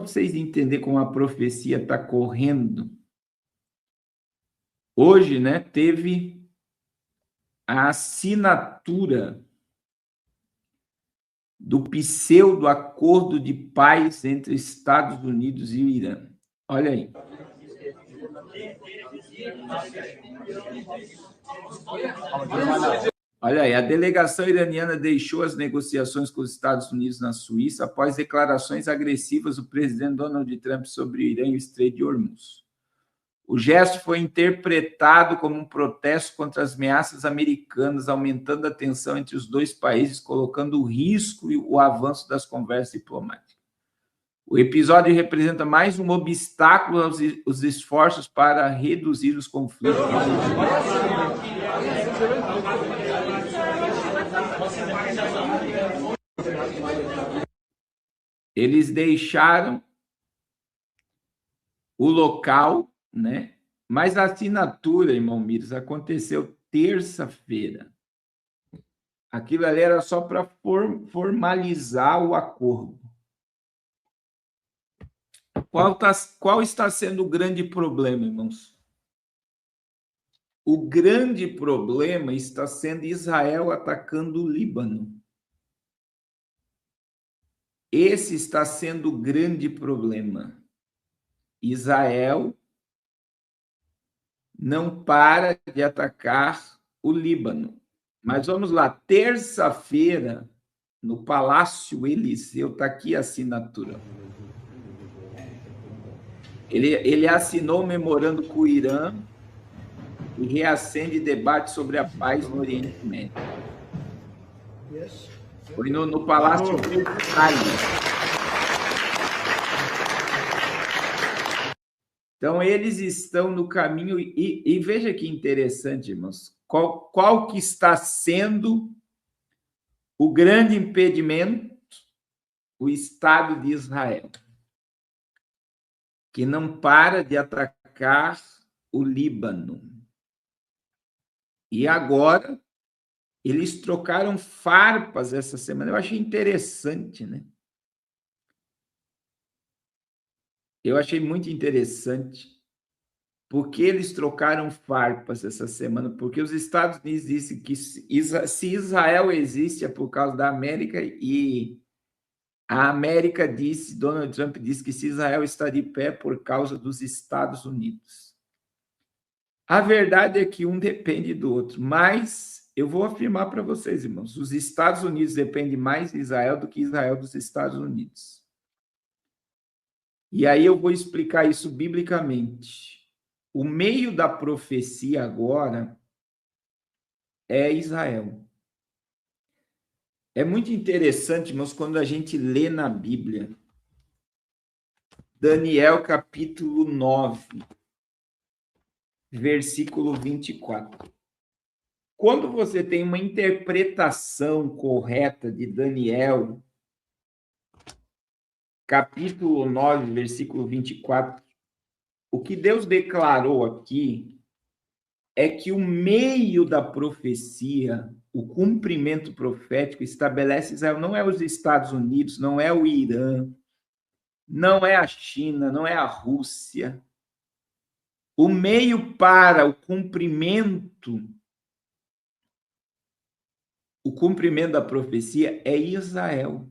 vocês entenderem como a profecia está correndo. Hoje, né, teve a assinatura do pseudo-acordo de paz entre Estados Unidos e o Irã. Olha aí. Olha aí, a delegação iraniana deixou as negociações com os Estados Unidos na Suíça após declarações agressivas do presidente Donald Trump sobre o Irã e o Estreito de Hormuz. O gesto foi interpretado como um protesto contra as ameaças americanas, aumentando a tensão entre os dois países, colocando o risco e o avanço das conversas diplomáticas. O episódio representa mais um obstáculo aos esforços para reduzir os conflitos. Eles deixaram o local, né? Mas a assinatura, irmão Mires, aconteceu terça-feira. Aquilo ali era só para formalizar o acordo. Qual está sendo o grande problema, irmãos? O grande problema está sendo Israel atacando o Líbano. Esse está sendo o grande problema. Israel não para de atacar o Líbano. Mas vamos lá, terça-feira, no Palácio Eliseu, está aqui a assinatura. Ele assinou um memorando com o Irã e reacende debate sobre a paz no Oriente Médio. Foi no Palácio Versalhes. Então, eles estão no caminho, e veja que interessante, irmãos, qual que está sendo o grande impedimento? O Estado de Israel, que não para de atacar o Líbano. E agora, eles trocaram farpas essa semana. Eu achei interessante, né? Eu achei muito interessante, porque eles trocaram farpas essa semana, porque os Estados Unidos dizem que se Israel existe é por causa da América, e a América disse, Donald Trump disse que se Israel está de pé é por causa dos Estados Unidos. A verdade é que um depende do outro, mas eu vou afirmar para vocês, irmãos, os Estados Unidos dependem mais de Israel do que Israel dos Estados Unidos. E aí eu vou explicar isso biblicamente. O meio da profecia agora é Israel. É muito interessante, irmãos, quando a gente lê na Bíblia, Daniel capítulo 9, versículo 24. Quando você tem uma interpretação correta de Daniel, capítulo 9, versículo 24, o que Deus declarou aqui é que o meio da profecia, o cumprimento profético, estabelece Israel. Não é os Estados Unidos, não é o Irã, não é a China, não é a Rússia. O meio para o cumprimento da profecia é Israel.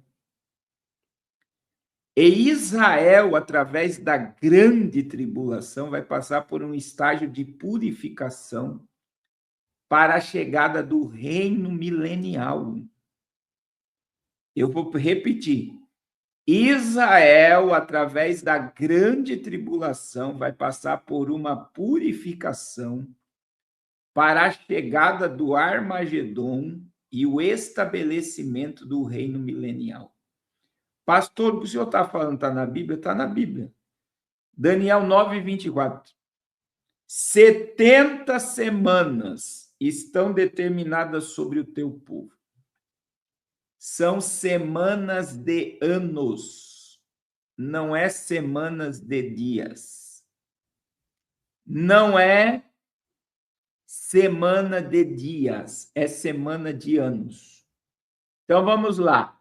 E Israel, através da grande tribulação, vai passar por um estágio de purificação para a chegada do reino milenial. Eu vou repetir. Israel, através da grande tribulação, vai passar por uma purificação para a chegada do Armagedon e o estabelecimento do reino milenial. Pastor, o que o senhor está falando está na Bíblia? Está na Bíblia. Daniel 9, 24. 70 semanas estão determinadas sobre o teu povo. São semanas de anos, não é semanas de dias. Não é semana de dias, é semana de anos. Então, vamos lá.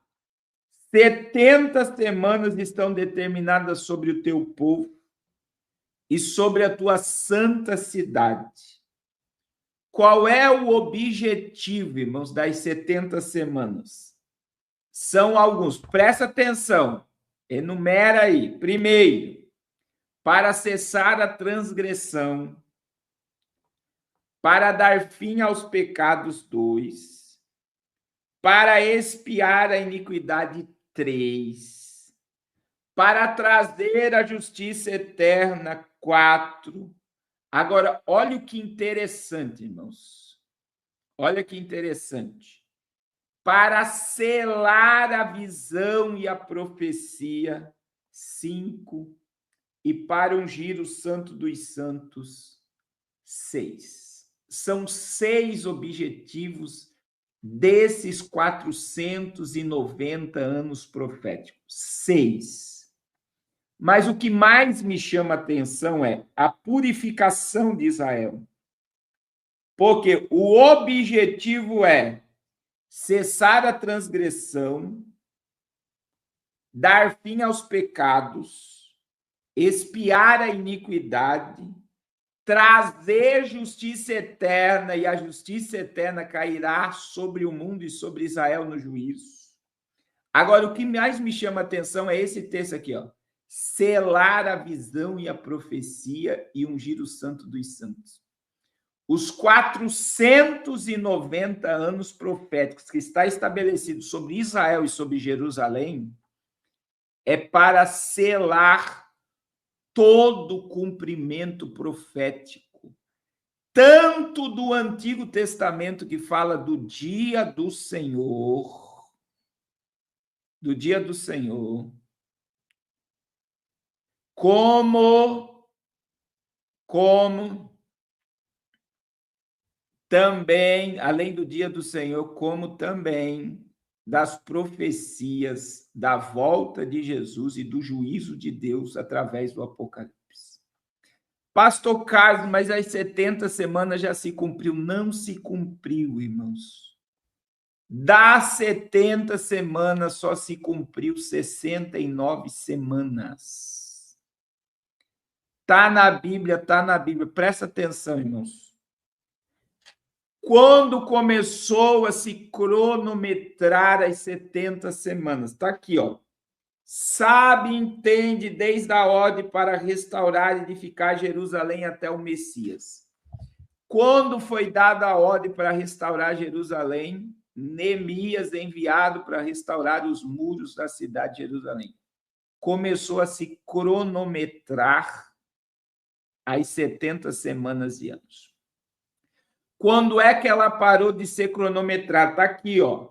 70 semanas estão determinadas sobre o teu povo e sobre a tua santa cidade. Qual é o objetivo, irmãos, das 70 semanas? São alguns. Presta atenção. Enumera aí. Primeiro, para cessar a transgressão, para dar fim aos pecados. 2, para expiar a iniquidade. 3, para trazer a justiça eterna. 4. Agora, olha o que interessante, irmãos. Olha que interessante. Para selar a visão e a profecia. 5. E para ungir o Santo dos Santos. 6. São 6 objetivos desses 490 anos proféticos. 6. Mas o que mais me chama a atenção é a purificação de Israel. Porque o objetivo é cessar a transgressão, dar fim aos pecados, expiar a iniquidade, trazer justiça eterna, e a justiça eterna cairá sobre o mundo e sobre Israel no juízo. Agora, o que mais me chama a atenção é esse texto aqui, ó. Selar a visão e a profecia e ungir o Santo dos Santos. Os 490 anos proféticos que está estabelecido sobre Israel e sobre Jerusalém é para selar todo o cumprimento profético, tanto do Antigo Testamento, que fala do dia do Senhor, como também, além do dia do Senhor, como também das profecias da volta de Jesus e do juízo de Deus através do Apocalipse. Pastor Carlos, mas as 70 semanas já se cumpriu. Não se cumpriu, irmãos. Das 70 semanas só se cumpriu 69 semanas. Está na Bíblia, está na Bíblia. Presta atenção, irmãos. Quando começou a se cronometrar as 70 semanas? Está aqui, ó. Sabe, entende, desde a ordem para restaurar e edificar Jerusalém até o Messias. Quando foi dada a ordem para restaurar Jerusalém? Neemias, enviado para restaurar os muros da cidade de Jerusalém. Começou a se cronometrar as 70 semanas e anos. Quando é que ela parou de ser cronometrada? Está aqui, ó.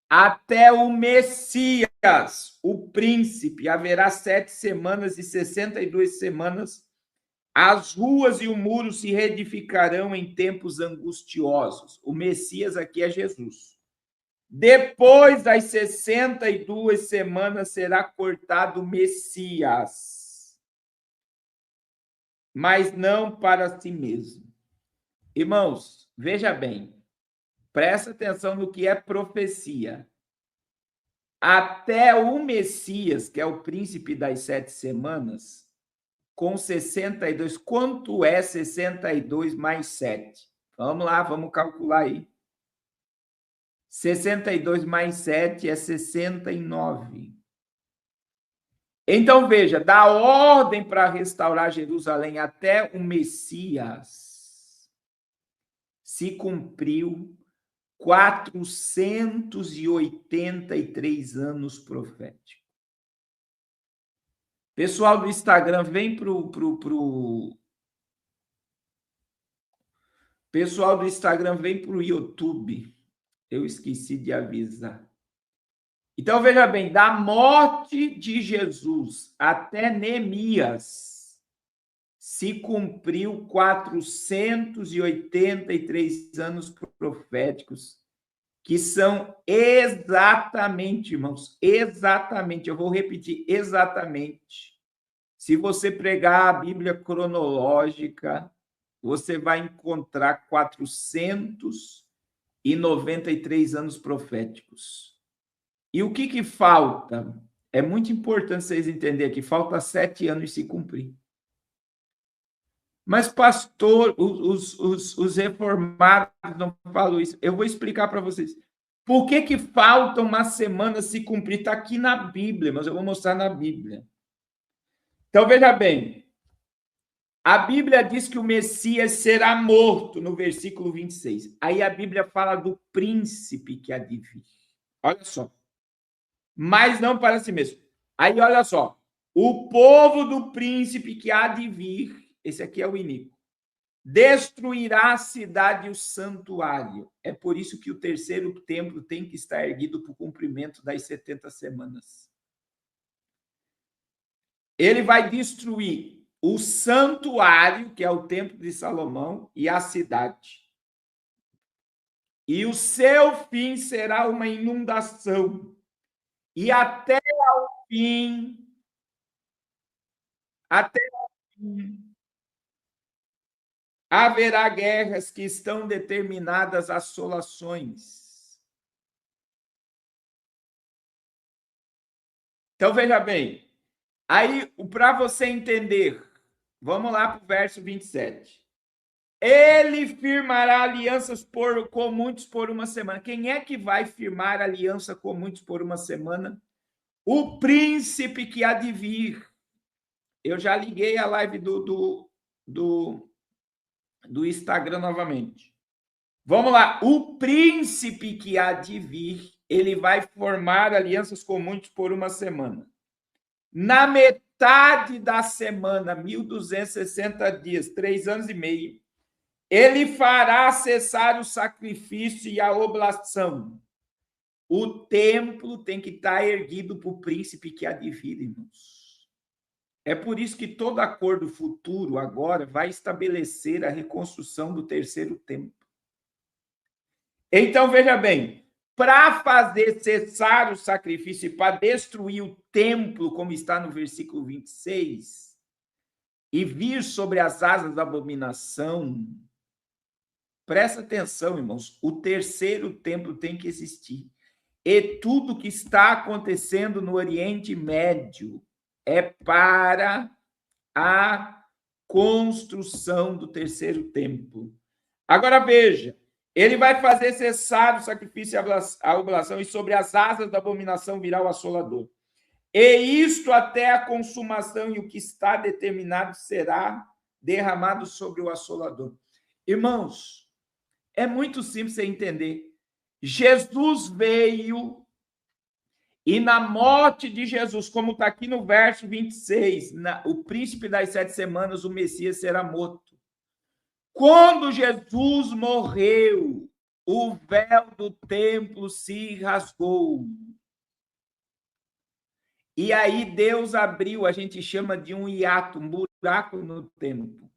Até o Messias, o príncipe, haverá 7 semanas e 62 semanas. As ruas e o muro se reedificarão em tempos angustiosos. O Messias aqui é Jesus. Depois das 62 semanas será cortado o Messias, mas não para si mesmo. Irmãos, veja bem, presta atenção no que é profecia. Até o Messias, que é o príncipe das 7 semanas, com 62, quanto é 62 mais 7? Vamos lá, vamos calcular aí. 62 mais 7 é 69. Então, veja, da ordem para restaurar Jerusalém até o Messias, se cumpriu 483 anos proféticos. Pessoal do Instagram, vem Pessoal do Instagram, vem para o YouTube. Eu esqueci de avisar. Então, veja bem, da morte de Jesus até Neemias, se cumpriu 483 anos proféticos, que são exatamente, irmãos, exatamente, eu vou repetir, exatamente. Se você pregar a Bíblia cronológica, você vai encontrar 493 anos proféticos. E o que falta? É muito importante vocês entenderem que falta 7 anos se cumprir. Mas, pastor, os reformados não falam isso. Eu vou explicar para vocês. Por que falta uma semana se cumprir? Está aqui na Bíblia, mas eu vou mostrar na Bíblia. Então, veja bem. A Bíblia diz que o Messias será morto, no versículo 26. Aí a Bíblia fala do príncipe que há de vir. Olha só. Mas não para si mesmo. Aí, olha só. O povo do príncipe que há de vir, esse aqui é o iníquo, destruirá a cidade e o santuário. É por isso que o terceiro templo tem que estar erguido para o cumprimento das 70 semanas. Ele vai destruir o santuário, que é o templo de Salomão, e a cidade. E o seu fim será uma inundação. E até ao fim, haverá guerras que estão determinadas a assolações. Então, veja bem. Aí, para você entender, vamos lá para o verso 27. Ele firmará alianças com muitos por uma semana. Quem é que vai firmar aliança com muitos por uma semana? O príncipe que há de vir. Eu já liguei a live do Instagram novamente. Vamos lá. O príncipe que há de vir, ele vai formar alianças com muitos por uma semana. Na metade da semana, 1260 dias, 3 anos e meio, ele fará cessar o sacrifício e a oblação. O templo tem que estar erguido para o príncipe que há de vir, irmãos. É por isso que todo acordo futuro agora vai estabelecer a reconstrução do terceiro templo. Então, veja bem, para fazer cessar o sacrifício e para destruir o templo, como está no versículo 26, e vir sobre as asas da abominação, presta atenção, irmãos, o terceiro templo tem que existir. E tudo que está acontecendo no Oriente Médio é para a construção do terceiro templo. Agora veja, ele vai fazer cessar o sacrifício e a oblação, e sobre as asas da abominação virá o assolador. E isto até a consumação, e o que está determinado será derramado sobre o assolador. Irmãos, é muito simples você entender. Jesus veio e na morte de Jesus, como está aqui no verso 26, o príncipe das 7 semanas, o Messias, será morto. Quando Jesus morreu, o véu do templo se rasgou. E aí Deus abriu, a gente chama de um hiato, um buraco no templo.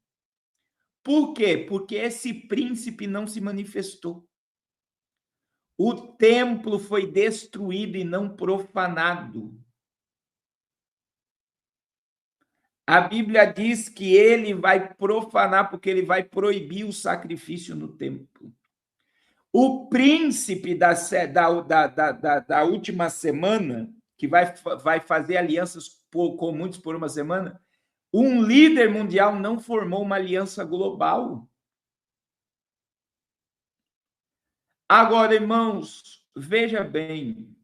Por quê? Porque esse príncipe não se manifestou. O templo foi destruído e não profanado. A Bíblia diz que ele vai profanar, porque ele vai proibir o sacrifício no templo. O príncipe da última semana, que vai fazer alianças com muitos por uma semana, um líder mundial não formou uma aliança global. Agora, irmãos, veja bem,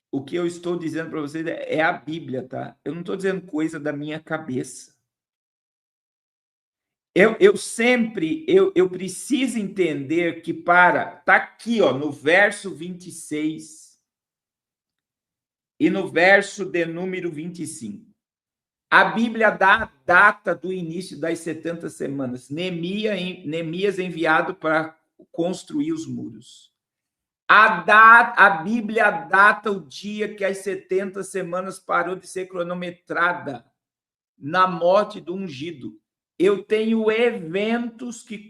o que eu estou dizendo para vocês é a Bíblia, tá? Eu não estou dizendo coisa da minha cabeça. Eu preciso entender que tá aqui, ó, no verso 26 e no verso de número 25. A Bíblia dá a data do início das 70 semanas. Neemias enviado para construir os muros. A Bíblia data o dia que as 70 semanas parou de ser cronometrada na morte do ungido. Eu tenho eventos que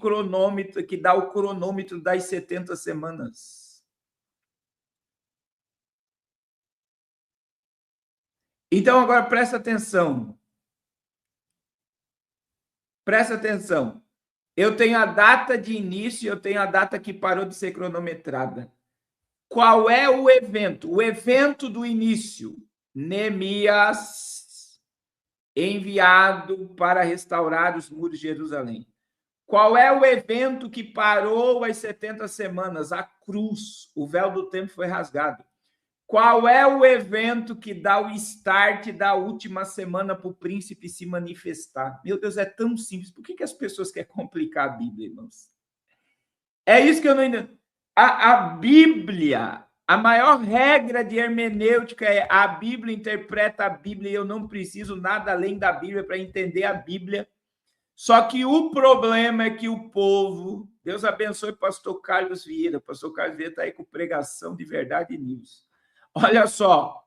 dá o cronômetro das 70 semanas. Então, agora presta atenção. Presta atenção. Eu tenho a data de início, eu tenho a data que parou de ser cronometrada. Qual é o evento? O evento do início. Neemias enviado para restaurar os muros de Jerusalém. Qual é o evento que parou as 70 semanas? A cruz. O véu do templo foi rasgado. Qual é o evento que dá o start da última semana para o príncipe se manifestar? Meu Deus, é tão simples. Por que as pessoas querem complicar a Bíblia, irmãos? É isso que eu não entendo. A Bíblia, a maior regra de hermenêutica é a Bíblia interpreta a Bíblia e eu não preciso nada além da Bíblia para entender a Bíblia. Só que o problema é que o povo... Deus abençoe o pastor Carlos Vieira. O pastor Carlos Vieira está aí com pregação de verdade news. Olha só,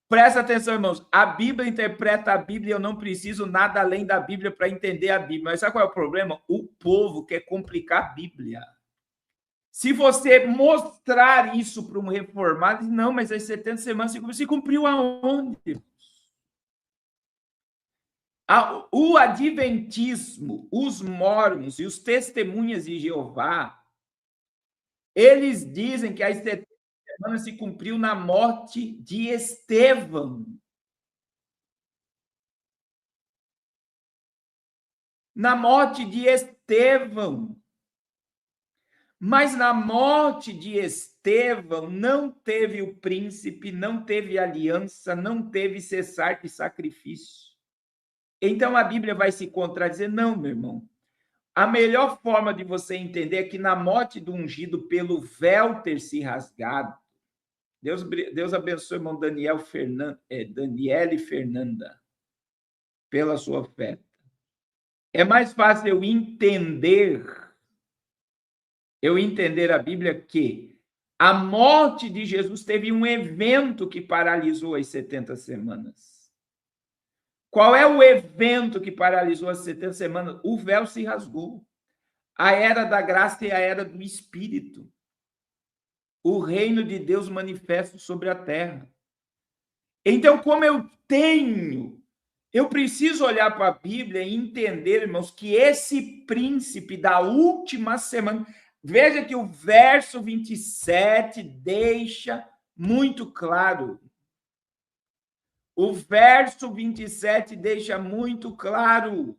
presta atenção, irmãos. A Bíblia interpreta a Bíblia e eu não preciso nada além da Bíblia para entender a Bíblia. Mas sabe qual é o problema? O povo quer complicar a Bíblia. Se você mostrar isso para um reformado, não, mas as 70 semanas se cumpriu aonde? O adventismo, os mormons e os testemunhas de Jeová, eles dizem que as 70 semanas se cumpriu na morte de Estevão. Na morte de Estevão. Mas na morte de Estevão não teve o príncipe, não teve aliança, não teve cessar de sacrifício. Então a Bíblia vai se contradizer? Não, meu irmão. A melhor forma de você entender é que na morte do ungido, pelo véu ter se rasgado, Deus abençoe o irmão Daniele e Fernanda, pela sua oferta. É mais fácil eu entender a Bíblia que a morte de Jesus teve um evento que paralisou as 70 semanas. Qual é o evento que paralisou as 70 semanas? O véu se rasgou. A era da graça e a era do Espírito. O reino de Deus manifesto sobre a terra. Então, como eu preciso olhar para a Bíblia e entender, irmãos, que esse príncipe da última semana... Veja que o verso 27 deixa muito claro. O verso 27 deixa muito claro.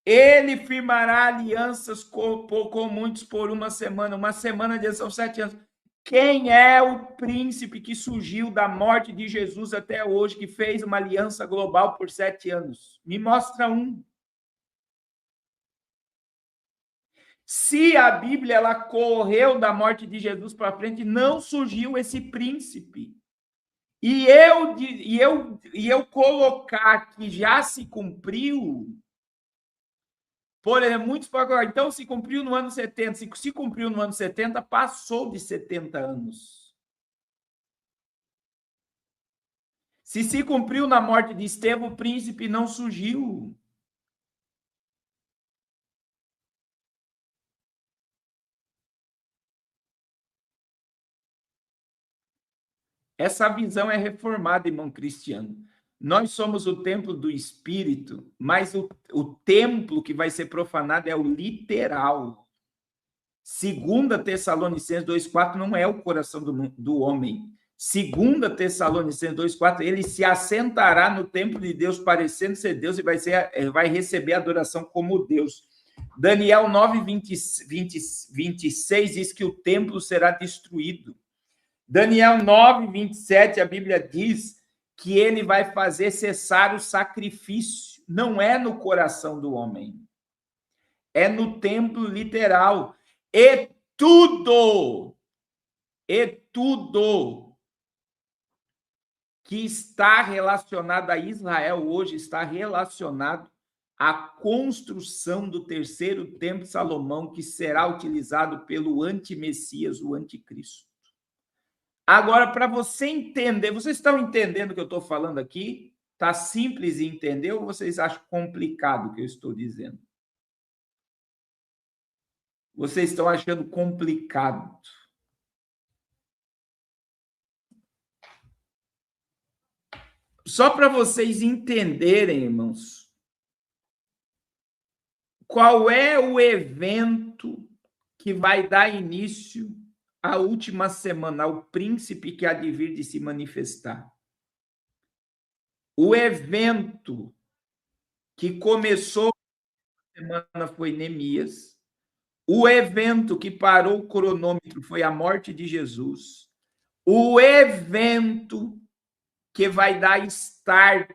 Ele firmará alianças com muitos por uma semana de são 7 anos. Quem é o príncipe que surgiu da morte de Jesus até hoje, que fez uma aliança global por 7 anos? Me mostra um. Se a Bíblia ela correu da morte de Jesus para frente, não surgiu esse príncipe. E eu colocar que já se cumpriu, por exemplo, muitos podem colocar, então se cumpriu no ano 70, se cumpriu no ano 70, passou de 70 anos. Se cumpriu na morte de Estevão, o príncipe não surgiu. Essa visão é reformada, irmão Cristiano. Nós somos o templo do Espírito, mas o templo que vai ser profanado é o literal. 2 Tessalonicenses 2,4 não é o coração do homem. 2 Tessalonicenses 2,4, ele se assentará no templo de Deus, parecendo ser Deus, e vai receber adoração como Deus. Daniel 9, 26 diz que o templo será destruído. Daniel 9, 27, a Bíblia diz que ele vai fazer cessar o sacrifício. Não é no coração do homem. É no templo literal. E tudo que está relacionado a Israel hoje está relacionado à construção do terceiro templo de Salomão, que será utilizado pelo antimessias, o anticristo. Agora, para você entender, vocês estão entendendo o que eu estou falando aqui? Está simples de entender ou vocês acham complicado o que eu estou dizendo? Vocês estão achando complicado? Só para vocês entenderem, irmãos, qual é o evento que vai dar início a última semana, ao príncipe que há de vir de se manifestar. O evento que começou a semana foi Neemias. O evento que parou o cronômetro foi a morte de Jesus. O evento que vai dar start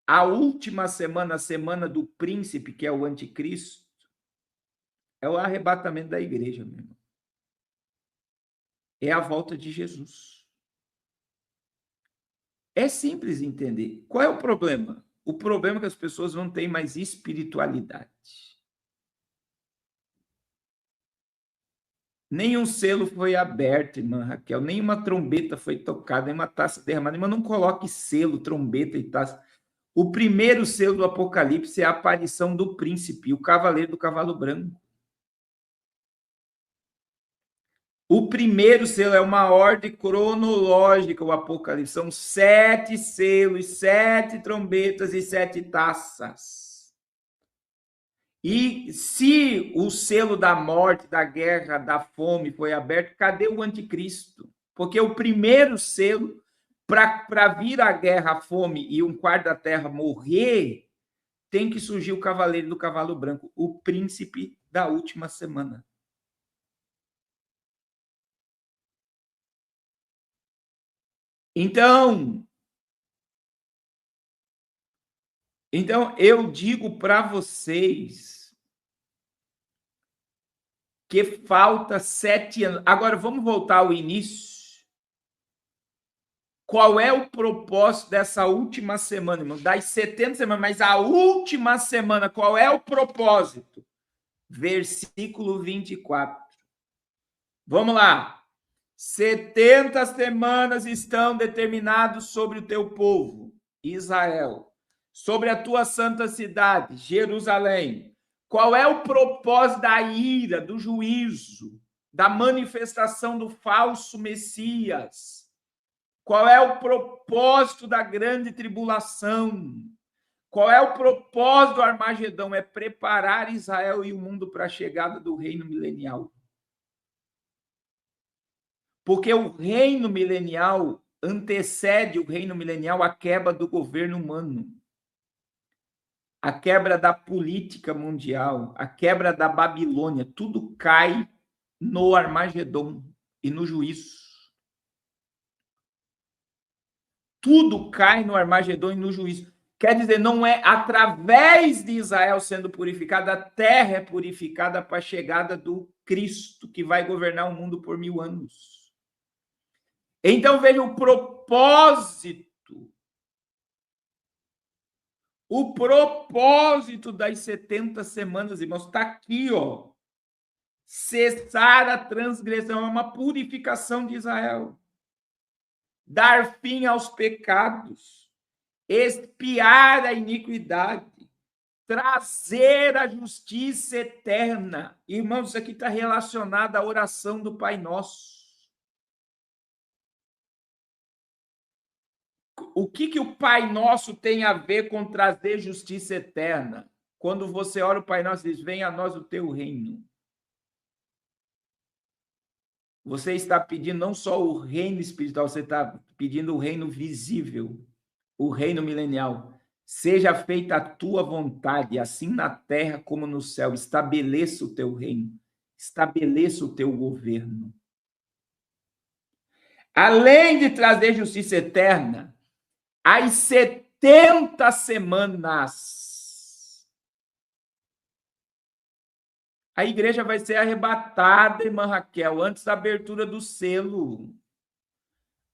a última semana, a semana do príncipe, que é o anticristo, é o arrebatamento da igreja, meu irmão. É a volta de Jesus. É simples entender. Qual é o problema? O problema é que as pessoas não têm mais espiritualidade. Nenhum selo foi aberto, irmã Raquel, nenhuma trombeta foi tocada, nenhuma taça derramada, mas não coloque selo, trombeta e taça. O primeiro selo do Apocalipse é a aparição do príncipe, o cavaleiro do cavalo branco. O primeiro selo é uma ordem cronológica, o Apocalipse. São 7 selos, 7 trombetas e 7 taças. E se o selo da morte, da guerra, da fome foi aberto, cadê o anticristo? Porque o primeiro selo, para vir a guerra, a fome e um quarto da terra morrer, tem que surgir o cavaleiro do cavalo branco, o príncipe da última semana. Então eu digo para vocês que falta 7 anos. Agora, vamos voltar ao início. Qual é o propósito dessa última semana, irmão? Das 70 semanas, mas a última semana, qual é o propósito? Versículo 24. Vamos lá. 70 semanas estão determinadas sobre o teu povo, Israel, sobre a tua santa cidade, Jerusalém. Qual é o propósito da ira, do juízo, da manifestação do falso Messias? Qual é o propósito da grande tribulação? Qual é o propósito do Armagedão? É preparar Israel e o mundo para a chegada do reino milenial. Porque o reino milenial antecede o reino milenial a quebra do governo humano, a quebra da política mundial, a quebra da Babilônia. Tudo cai no Armagedom e no juízo. Tudo cai no Armagedom e no juízo. Quer dizer, não é através de Israel sendo purificada, a terra é purificada para a chegada do Cristo, que vai governar o mundo por 1000 anos. Então, veja o propósito. O propósito das 70 semanas, irmãos, está aqui, ó. Cessar a transgressão, é uma purificação de Israel. Dar fim aos pecados. Expiar a iniquidade. Trazer a justiça eterna. Irmãos, isso aqui está relacionado à oração do Pai Nosso. O que o Pai Nosso tem a ver com trazer justiça eterna? Quando você ora o Pai Nosso, diz: venha a nós o teu reino. Você está pedindo não só o reino espiritual, você está pedindo o reino visível, o reino milenial. Seja feita a tua vontade, assim na terra como no céu. Estabeleça o teu reino, estabeleça o teu governo. Além de trazer justiça eterna, as 70 semanas, a igreja vai ser arrebatada, irmã Raquel, antes da abertura do selo.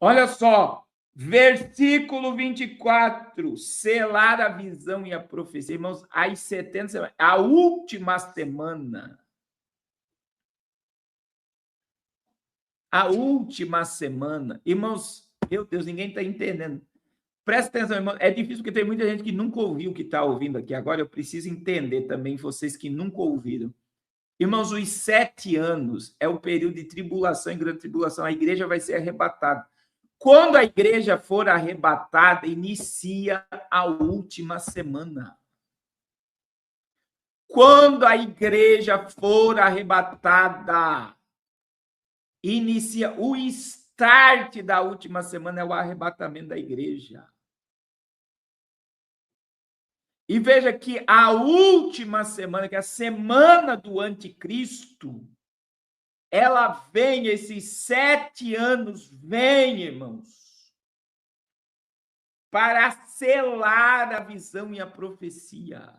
Olha só, versículo 24, selar a visão e a profecia. Irmãos, as 70 semanas, a última semana. A última semana. Irmãos, meu Deus, ninguém está entendendo. Presta atenção, irmão. É difícil porque tem muita gente que nunca ouviu o que está ouvindo aqui. Agora eu preciso entender também, vocês que nunca ouviram. Irmãos, os 7 anos é o período de tribulação e grande tribulação. A igreja vai ser arrebatada. Quando a igreja for arrebatada, inicia a última semana. Quando a igreja for arrebatada, inicia o start da última semana, é o arrebatamento da igreja. E veja que a última semana, que é a semana do anticristo, ela vem, esses 7 anos, vem, irmãos, para selar a visão e a profecia.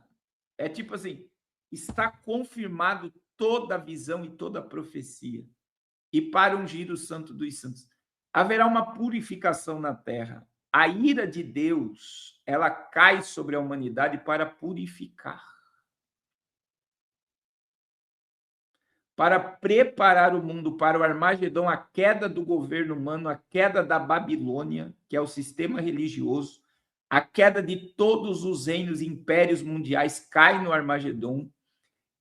É tipo assim, está confirmado toda a visão e toda a profecia. E para ungir o Santo dos Santos. Haverá uma purificação na terra. A ira de Deus, ela cai sobre a humanidade para purificar. Para preparar o mundo para o Armagedon, a queda do governo humano, a queda da Babilônia, que é o sistema religioso, a queda de todos os reinos e impérios mundiais cai no Armagedon,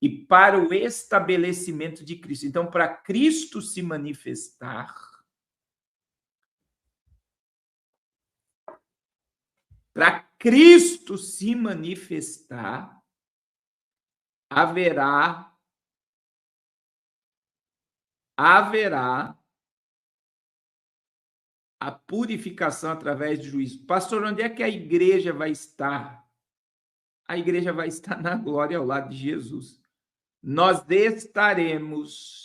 e para o estabelecimento de Cristo. Então, para Cristo se manifestar, haverá a purificação através do juízo. Pastor, onde é que a igreja vai estar? A igreja vai estar na glória ao lado de Jesus. Nós estaremos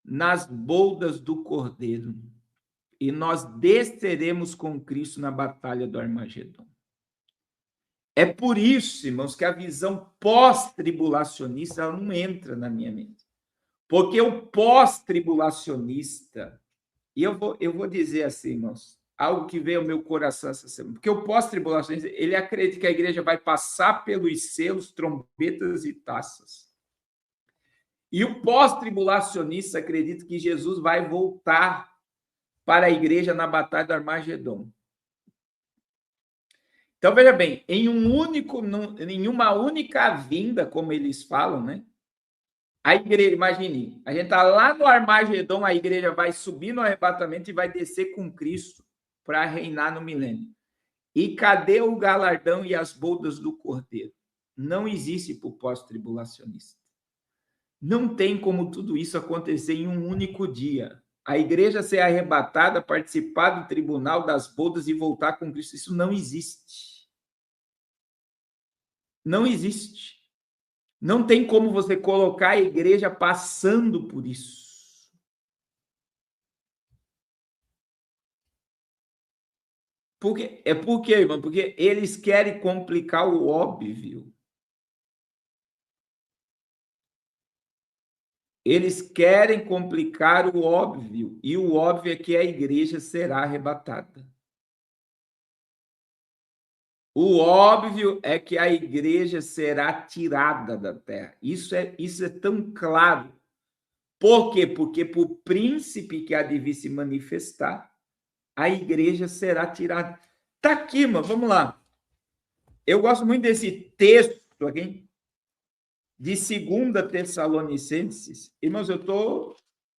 nas boldas do Cordeiro e nós desceremos com Cristo na batalha do Armagedon. É por isso, irmãos, que a visão pós-tribulacionista ela não entra na minha mente. Porque o pós-tribulacionista, e eu vou dizer assim, irmãos, algo que veio ao meu coração essa semana, porque o pós-tribulacionista, ele acredita que a igreja vai passar pelos selos, trombetas e taças. E o pós-tribulacionista acredita que Jesus vai voltar para a igreja na batalha do Armagedon. Então, veja bem, em uma única vinda, como eles falam, né? A igreja, imagine, a gente está lá no Armagedon, a igreja vai subir no arrebatamento e vai descer com Cristo para reinar no milênio. E cadê o galardão e as boldas do Cordeiro? Não existe para o pós-tribulacionista. Não tem como tudo isso acontecer em um único dia. A igreja ser arrebatada, participar do tribunal das boldas e voltar com Cristo, isso não existe. Não existe. Não tem como você colocar a igreja passando por isso. Por quê, irmão? Porque eles querem complicar o óbvio. Eles querem complicar o óbvio. E o óbvio é que a igreja será arrebatada. O óbvio é que a igreja será tirada da terra. Isso é tão claro. Por quê? Porque para o príncipe que há de vir se manifestar, a igreja será tirada. Está aqui, irmão, vamos lá. Eu gosto muito desse texto aqui, de 2 Tessalonicenses. Irmãos,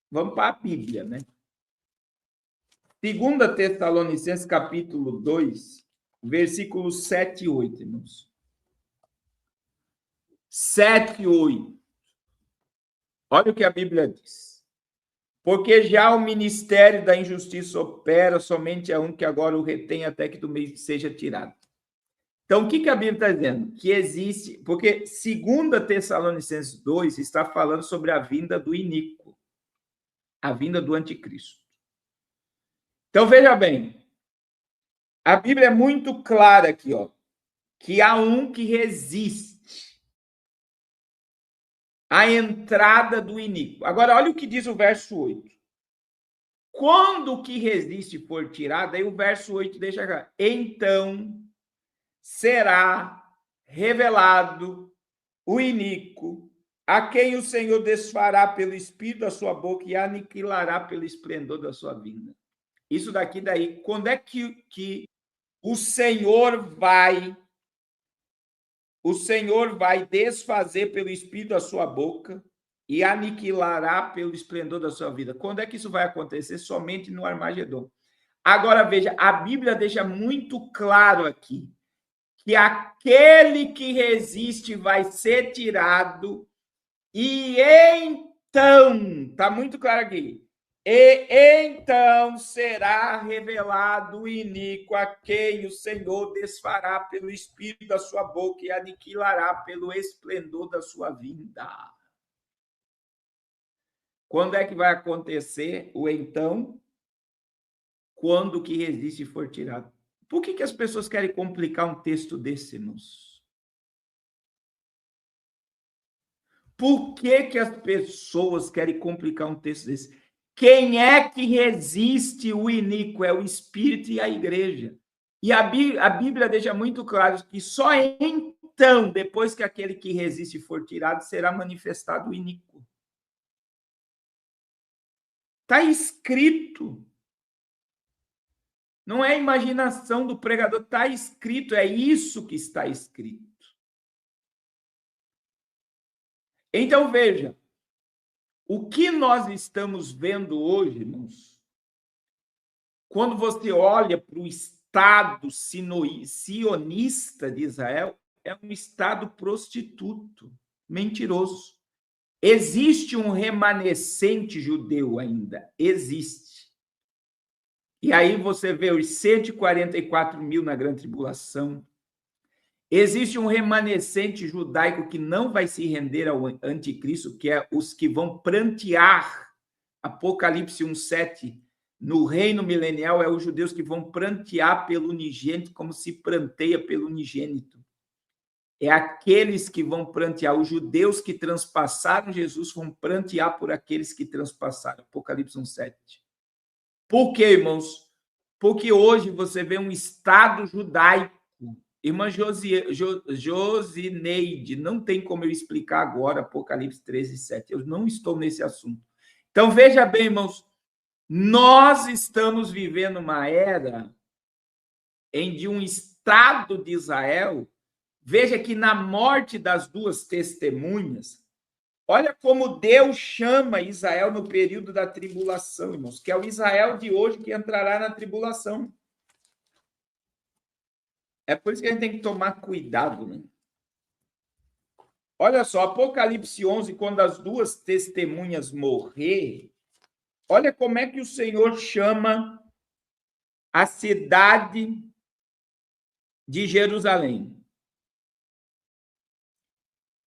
vamos para a Bíblia, né? 2 Tessalonicenses, capítulo 2, versículos 7 e 8, irmãos. 7 e 8. Olha o que a Bíblia diz. Porque já o ministério da injustiça opera, somente é um que agora o retém até que do meio seja tirado. Então, o que a Bíblia está dizendo? Que existe, porque 2 Tessalonicenses 2 está falando sobre a vinda do iníquo, a vinda do anticristo. Então, veja bem, a Bíblia é muito clara aqui, ó, que há um que resiste à entrada do iníquo. Agora, olha o que diz o verso 8. Quando o que resiste for tirado, aí o verso 8 deixa cá. Então será revelado o iníquo, a quem o Senhor desfará pelo espírito da sua boca e aniquilará pelo esplendor da sua vinda. Isso daí, quando é que o Senhor vai desfazer pelo espírito da sua boca e aniquilará pelo esplendor da sua vida? Quando é que isso vai acontecer? Somente no Armagedon. Agora, veja, a Bíblia deixa muito claro aqui que aquele que resiste vai ser tirado, e então, está muito claro aqui, e então será revelado o iníquo a quem o Senhor desfará pelo espírito da sua boca e aniquilará pelo esplendor da sua vinda. Quando é que vai acontecer o então? Quando o que resiste for tirado. Por que as pessoas querem complicar um texto desse, irmãos? Por que as pessoas querem complicar um texto desse? Quem é que resiste o iníquo? É o Espírito e a igreja. E a Bíblia deixa muito claro que só então, depois que aquele que resiste for tirado, será manifestado o iníquo. Está escrito. Não é a imaginação do pregador, está escrito, é isso que está escrito. Então, veja, o que nós estamos vendo hoje, irmãos, quando você olha para o Estado sionista de Israel, é um Estado prostituto, mentiroso. Existe um remanescente judeu ainda, existe. E aí você vê os 144 mil na grande tribulação. Existe um remanescente judaico que não vai se render ao anticristo, que é os que vão prantear. Apocalipse 1:7, no reino milenial, é os judeus que vão prantear pelo unigênito, como se pranteia pelo unigênito. É aqueles que vão prantear. Os judeus que transpassaram Jesus vão prantear por aqueles que transpassaram. Apocalipse 1:7. Por quê, irmãos? Porque hoje você vê um Estado judaico. Irmã Josineide, não tem como eu explicar agora Apocalipse 13:7. Eu não estou nesse assunto. Então, veja bem, irmãos, nós estamos vivendo uma era em de um Estado de Israel. Veja que na morte das duas testemunhas, olha como Deus chama Israel no período da tribulação, irmãos, que é o Israel de hoje que entrará na tribulação. É por isso que a gente tem que tomar cuidado, né? Olha só, Apocalipse 11, quando as duas testemunhas morrer, olha como é que o Senhor chama a cidade de Jerusalém.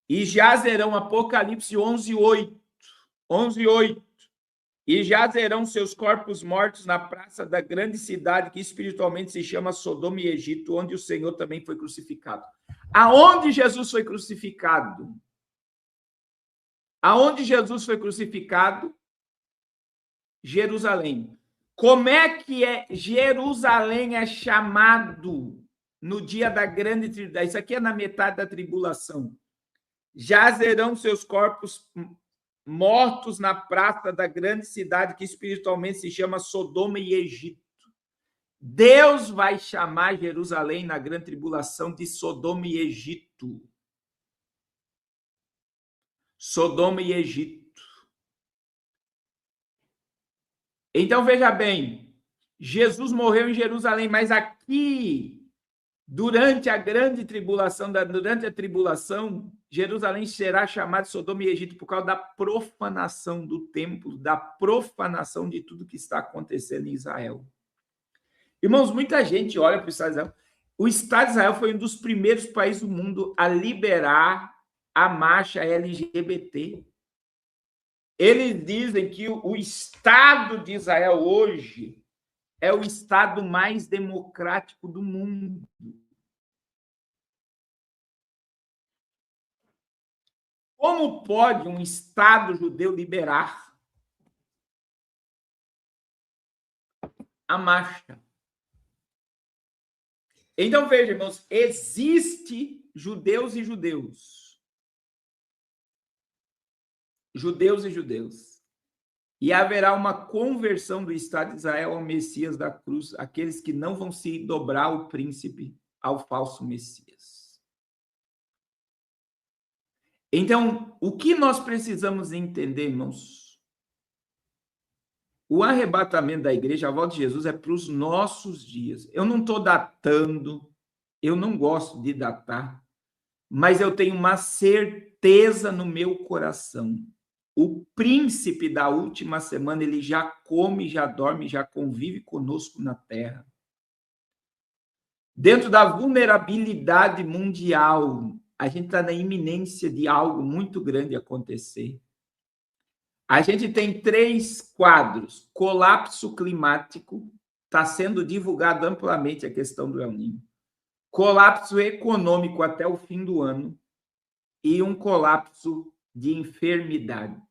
E jazerão, Apocalipse 11:8. 11:8. E jazerão seus corpos mortos na praça da grande cidade, que espiritualmente se chama Sodoma e Egito, onde o Senhor também foi crucificado. Aonde Jesus foi crucificado? Aonde Jesus foi crucificado? Jerusalém. Como é que Jerusalém é chamado no dia da grande tribulação? Isso aqui é na metade da tribulação. Jazerão seus corpos mortos na praça da grande cidade, que espiritualmente se chama Sodoma e Egito. Deus vai chamar Jerusalém na grande tribulação de Sodoma e Egito. Sodoma e Egito. Então, veja bem, Jesus morreu em Jerusalém, mas aqui, durante a grande tribulação, durante a tribulação, Jerusalém será chamada de Sodoma e Egito por causa da profanação do templo, da profanação de tudo que está acontecendo em Israel. Irmãos, muita gente olha para o Estado de Israel. O Estado de Israel foi um dos primeiros países do mundo a liberar a marcha LGBT. Eles dizem que o Estado de Israel hoje é o Estado mais democrático do mundo. Como pode um Estado judeu liberar a marcha? Então, veja, irmãos, existe judeus e judeus. Judeus e judeus. E haverá uma conversão do Estado de Israel ao Messias da cruz, aqueles que não vão se dobrar ao príncipe, ao falso Messias. Então, o que nós precisamos entender, irmãos, O arrebatamento da igreja, a volta de Jesus, é para os nossos dias. Eu não estou datando, eu não gosto de datar, mas eu tenho uma certeza no meu coração. O príncipe da última semana, ele já come, já dorme, já convive conosco na terra. Dentro da vulnerabilidade mundial, a gente está na iminência de algo muito grande acontecer. A gente tem 3 quadros. Colapso climático, está sendo divulgado amplamente a questão do El Niño. Colapso econômico até o fim do ano e um colapso de enfermidade.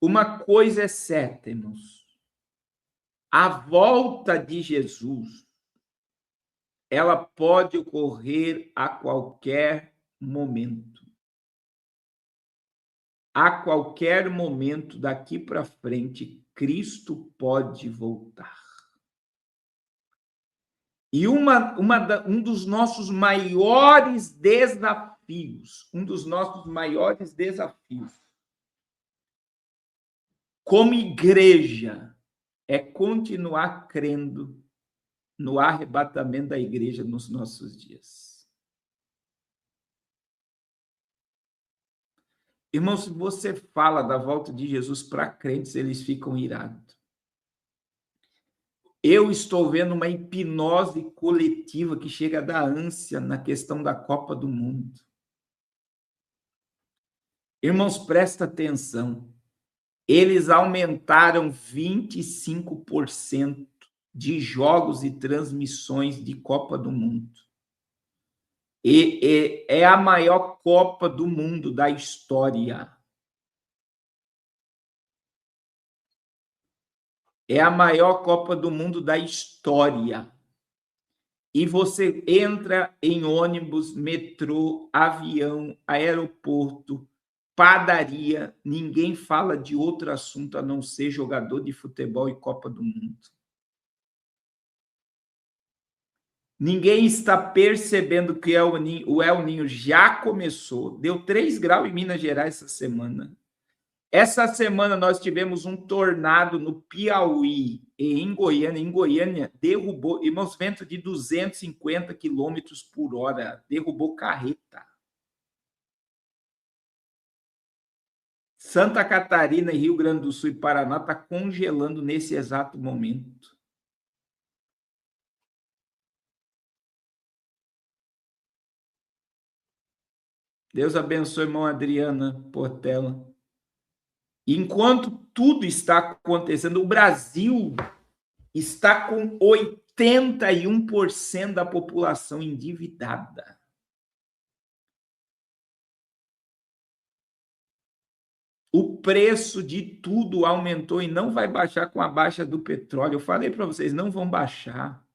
Uma coisa é certa, irmãos. A volta de Jesus, ela pode ocorrer a qualquer momento. A qualquer momento daqui para frente, Cristo pode voltar. E um dos nossos maiores desafios, como igreja, é continuar crendo no arrebatamento da igreja nos nossos dias. Irmão, se você fala da volta de Jesus para crentes, eles ficam irados. Eu estou vendo uma hipnose coletiva que chega a dar ânsia na questão da Copa do Mundo. Irmãos, presta atenção. Eles aumentaram 25% de jogos e transmissões de Copa do Mundo. E é a maior Copa do Mundo da história. É a maior Copa do Mundo da história. E você entra em ônibus, metrô, avião, aeroporto, padaria, ninguém fala de outro assunto a não ser jogador de futebol e Copa do Mundo. Ninguém está percebendo que o El Niño já começou. Deu 3 graus em Minas Gerais essa semana. Essa semana nós tivemos um tornado no Piauí e em Goiânia. Em Goiânia, derrubou, irmãos, vento de 250 quilômetros por hora. Derrubou carreta. Santa Catarina, Rio Grande do Sul e Paraná está congelando nesse exato momento. Deus abençoe, irmão Adriana Portela. Enquanto tudo está acontecendo, o Brasil está com 81% da população endividada. O preço de tudo aumentou e não vai baixar com a baixa do petróleo. Eu falei para vocês, não vão baixar.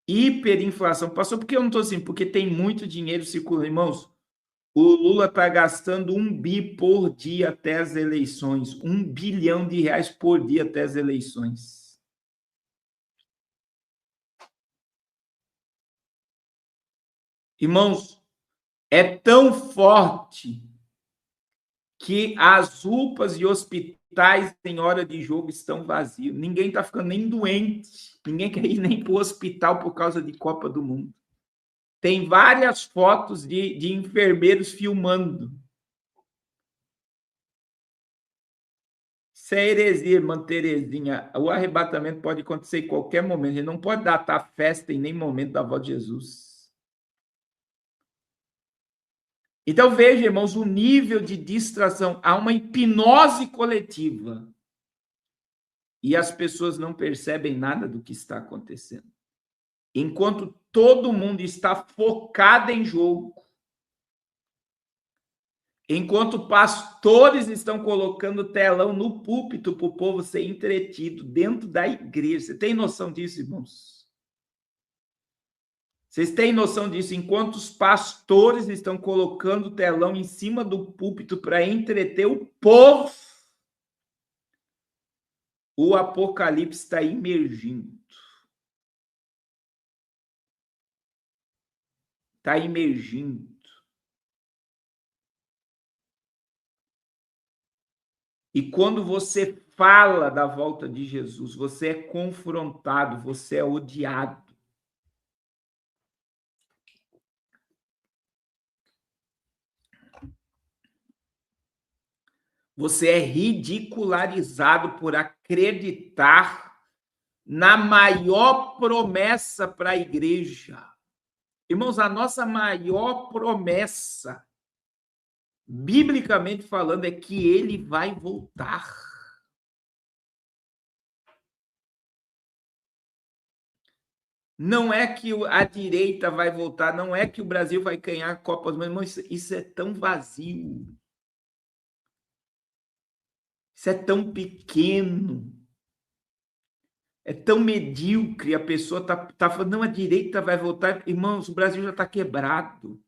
Hiperinflação. Passou porque eu não estou assim, porque tem muito dinheiro circulando. Irmãos, o Lula está gastando 1 bi por dia até as eleições. 1 bilhão de reais por dia até as eleições. Irmãos, é tão forte que as UPAs e hospitais em hora de jogo estão vazios. Ninguém está ficando nem doente. Ninguém quer ir nem para o hospital por causa de Copa do Mundo. Tem várias fotos de enfermeiros filmando. Isso é heresia, irmã Terezinha. O arrebatamento pode acontecer em qualquer momento. A gente não pode datar festa em nenhum momento da volta de Jesus. Então, veja, irmãos, o nível de distração. Há uma hipnose coletiva. E as pessoas não percebem nada do que está acontecendo. Enquanto todo mundo está focado em jogo, enquanto pastores estão colocando telão no púlpito para o povo ser entretido dentro da igreja. Você tem noção disso, irmãos? Vocês têm noção disso? Enquanto os pastores estão colocando telão em cima do púlpito para entreter o povo, o Apocalipse está emergindo. Está emergindo. E quando você fala da volta de Jesus, você é confrontado, você é odiado. Você é ridicularizado por acreditar na maior promessa para a igreja. Irmãos, a nossa maior promessa, biblicamente falando, é que ele vai voltar. Não é que a direita vai voltar, não é que o Brasil vai ganhar a Copa do Mundo, irmãos, isso é tão vazio. Isso é tão pequeno. É tão medíocre, a pessoa tá falando, não, a direita vai voltar. Irmãos, o Brasil já está quebrado.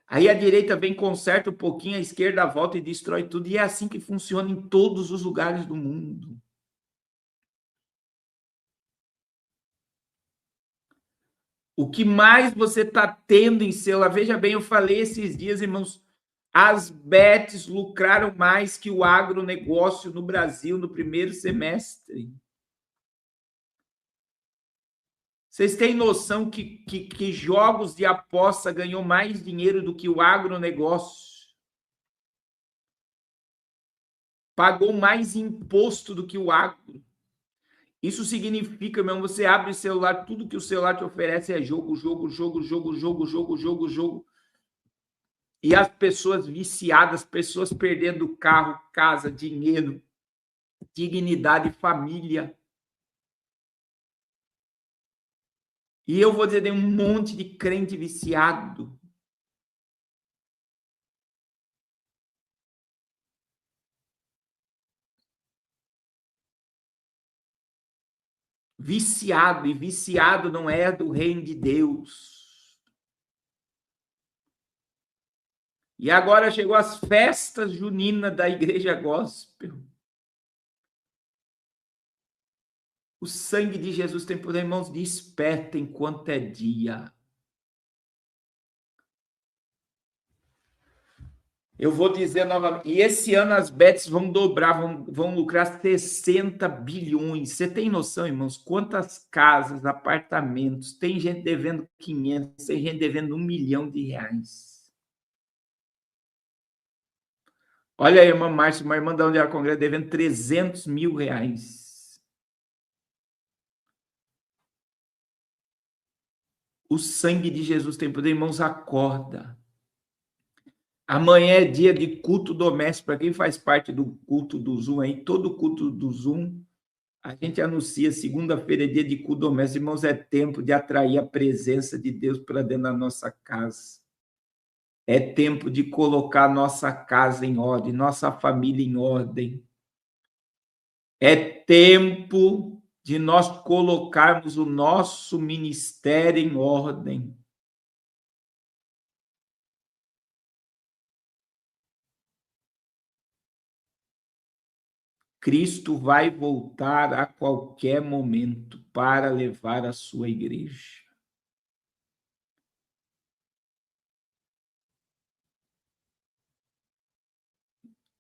Aí a direita vem, conserta um pouquinho, a esquerda volta e destrói tudo. E é assim que funciona em todos os lugares do mundo. O que mais você está tendo em seu... Veja bem, eu falei esses dias, irmãos, as bets lucraram mais que o agronegócio no Brasil no primeiro semestre. Vocês têm noção que jogos de aposta ganhou mais dinheiro do que o agronegócio? Pagou mais imposto do que o agro. Isso significa, mesmo, você abre o celular, tudo que o celular te oferece é jogo, jogo, jogo, jogo, jogo, jogo, jogo, jogo. E as pessoas viciadas, pessoas perdendo carro, casa, dinheiro, dignidade, família. E eu vou dizer, tem um monte de crente viciado. Viciado, e viciado não é do reino de Deus. E agora chegou as festas juninas da igreja gospel. O sangue de Jesus tem poder, irmãos, desperta enquanto é dia. Eu vou dizer novamente, e esse ano as bets vão dobrar, vão lucrar 60 bilhões. Você tem noção, irmãos, quantas casas, apartamentos, tem gente devendo 500, tem gente devendo R$1 milhão. Olha a irmã Márcia, uma irmã da onde ela congrega, devendo R$300 mil. O sangue de Jesus tem poder, irmãos, acorda. Amanhã é dia de culto doméstico. Para quem faz parte do culto do Zoom aí, todo culto do Zoom, a gente anuncia, segunda-feira é dia de culto doméstico. Irmãos, é tempo de atrair a presença de Deus para dentro da nossa casa. É tempo de colocar nossa casa em ordem, nossa família em ordem. É tempo de nós colocarmos o nosso ministério em ordem. Cristo vai voltar a qualquer momento para levar a sua igreja.